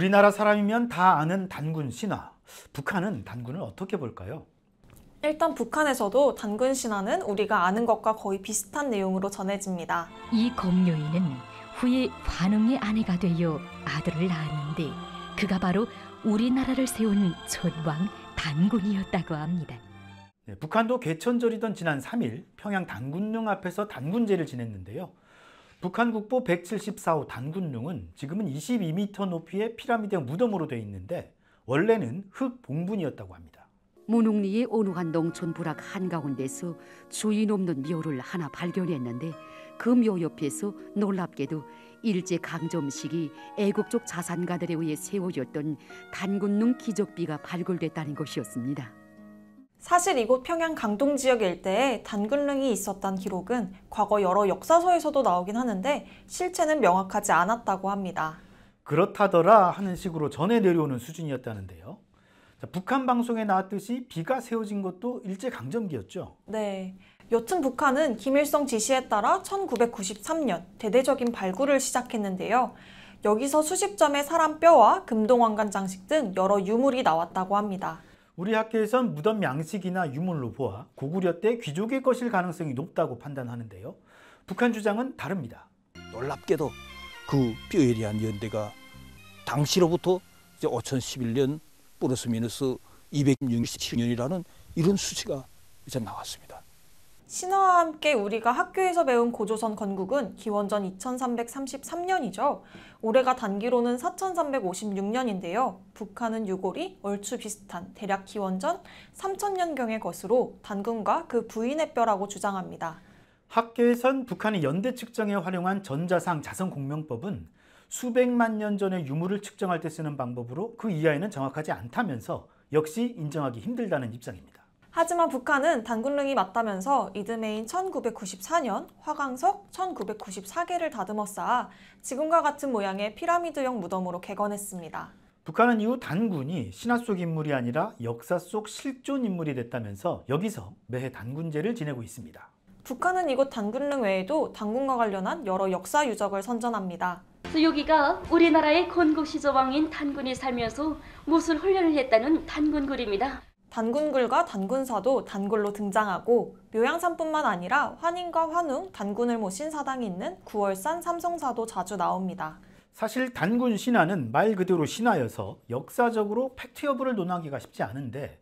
우리나라 사람이면 다 아는 단군 신화. 북한은 단군을 어떻게 볼까요? 일단 북한에서도 단군 신화는 우리가 아는 것과 거의 비슷한 내용으로 전해집니다. 이 공료인은 후에 환웅의 아내가 되어 아들을 낳았는데 그가 바로 우리나라를 세운 첫왕 단군이었다고 합니다. 네, 북한도 개천절이던 지난 3일 평양 단군릉 앞에서 단군제를 지냈는데요. 북한 국보 174호 단군릉은 지금은 22m 높이의 피라미드형 무덤으로 되어 있는데 원래는 흙 봉분이었다고 합니다. 문흥리의 오누한 농촌 부락 한가운데서 주인 없는 묘를 하나 발견했는데 그 묘 옆에서 놀랍게도 일제강점 시기 애국적 자산가들에 의해 세워졌던 단군릉 기적비가 발굴됐다는 것이었습니다. 사실 이곳 평양 강동 지역 일대에 단군릉이 있었던 기록은 과거 여러 역사서에서도 나오긴 하는데 실체는 명확하지 않았다고 합니다. 그렇다더라 하는 식으로 전해 내려오는 수준이었다는데요. 북한 방송에 나왔듯이 비가 세워진 것도 일제강점기였죠. 네. 여튼 북한은 김일성 지시에 따라 1993년 대대적인 발굴을 시작했는데요. 여기서 수십 점의 사람 뼈와 금동왕관 장식 등 여러 유물이 나왔다고 합니다. 우리 학계에선 무덤 양식이나 유물로 보아 고구려 때 귀족의 것일 가능성이 높다고 판단하는데요. 북한 주장은 다릅니다. 놀랍게도 그 뼈에 대한 연대가 당시로부터 5011년 플러스 마이너스 267년이라는 이런 수치가 이제 나왔습니다. 신화와 함께 우리가 학교에서 배운 고조선 건국은 기원전 2333년이죠. 올해가 단기로는 4356년인데요. 북한은 유골이 얼추 비슷한 대략 기원전 3000년경의 것으로 단군과 그 부인의 뼈라고 주장합니다. 학계에선 북한이 연대 측정에 활용한 전자상 자성공명법은 수백만 년 전의 유물을 측정할 때 쓰는 방법으로 그 이하에는 정확하지 않다면서 역시 인정하기 힘들다는 입장입니다. 하지만 북한은 단군릉이 맞다면서 이듬해인 1994년 화강석 1994개를 다듬어 쌓아 지금과 같은 모양의 피라미드형 무덤으로 개건했습니다. 북한은 이후 단군이 신화 속 인물이 아니라 역사 속 실존 인물이 됐다면서 여기서 매해 단군제를 지내고 있습니다. 북한은 이곳 단군릉 외에도 단군과 관련한 여러 역사 유적을 선전합니다. 여기가 우리나라의 건국시조왕인 단군이 살면서 무술 훈련을 했다는 단군굴입니다. 단군굴과 단군사도 단굴로 등장하고 묘양산뿐만 아니라 환인과 환웅, 단군을 모신 사당이 있는 구월산 삼성사도 자주 나옵니다. 사실 단군 신화는 말 그대로 신화여서 역사적으로 팩트 여부를 논하기가 쉽지 않은데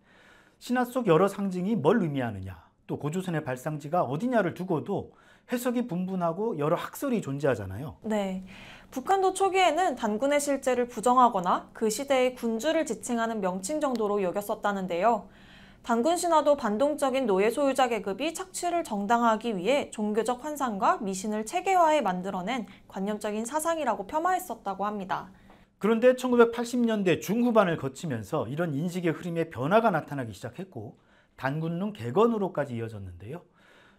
신화 속 여러 상징이 뭘 의미하느냐 또 고조선의 발상지가 어디냐를 두고도 해석이 분분하고 여러 학설이 존재하잖아요. 네, 북한도 초기에는 단군의 실제를 부정하거나 그 시대의 군주를 지칭하는 명칭 정도로 여겼었다는데요. 단군 신화도 반동적인 노예 소유자 계급이 착취를 정당화하기 위해 종교적 환상과 미신을 체계화해 만들어낸 관념적인 사상이라고 폄하했었다고 합니다. 그런데 1980년대 중후반을 거치면서 이런 인식의 흐름에 변화가 나타나기 시작했고 단군릉 개건으로까지 이어졌는데요.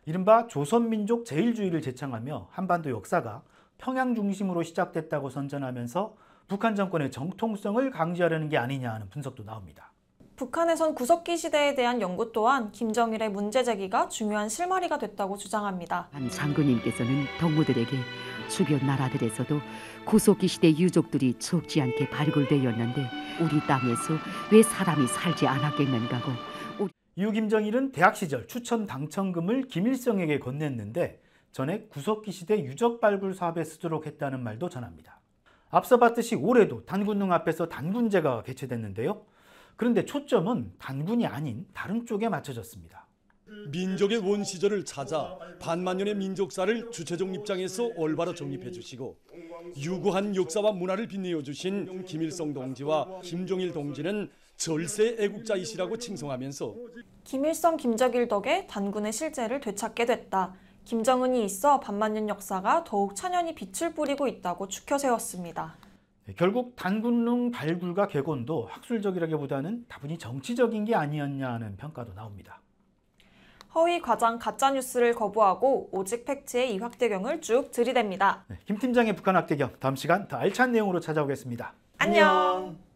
이른바 조선민족 제일주의를 제창하며 한반도 역사가 평양 중심으로 시작됐다고 선전하면서 북한 정권의 정통성을 강조하려는 게 아니냐 하는 분석도 나옵니다. 북한에선 구석기 시대에 대한 연구 또한 김정일의 문제 제기가 중요한 실마리가 됐다고 주장합니다. 한 장군님께서는 동무들에게 주변 나라들에서도 구석기 시대 유적들이 적지 않게 발굴되었는데 우리 땅에서 왜 사람이 살지 않았겠는가고 이후 김정일은 대학 시절 추천 당첨금을 김일성에게 건넸는데 전에 구석기 시대 유적 발굴 사업에 쓰도록 했다는 말도 전합니다. 앞서 봤듯이 올해도 단군릉 앞에서 단군제가 개최됐는데요. 그런데 초점은 단군이 아닌 다른 쪽에 맞춰졌습니다. 민족의 원 시절을 찾아 반만년의 민족사를 주체적 입장에서 올바로 정립해 주시고 유구한 역사와 문화를 빛내어 주신 김일성 동지와 김종일 동지는 절세 애국자이시라고 칭송하면서 김일성, 김정일 덕에 단군의 실제를 되찾게 됐다. 김정은이 있어 반만년 역사가 더욱 찬연히 빛을 뿌리고 있다고 추켜 세웠습니다. 결국 단군릉 발굴과 개건도 학술적이라기보다는 다분히 정치적인 게 아니었냐 하는 평가도 나옵니다. 허위, 과장, 가짜뉴스를 거부하고 오직 팩트의 이학대경을 쭉 들이댑니다. 김 팀장의 북한 학대경, 다음 시간 더 알찬 내용으로 찾아오겠습니다. 안녕.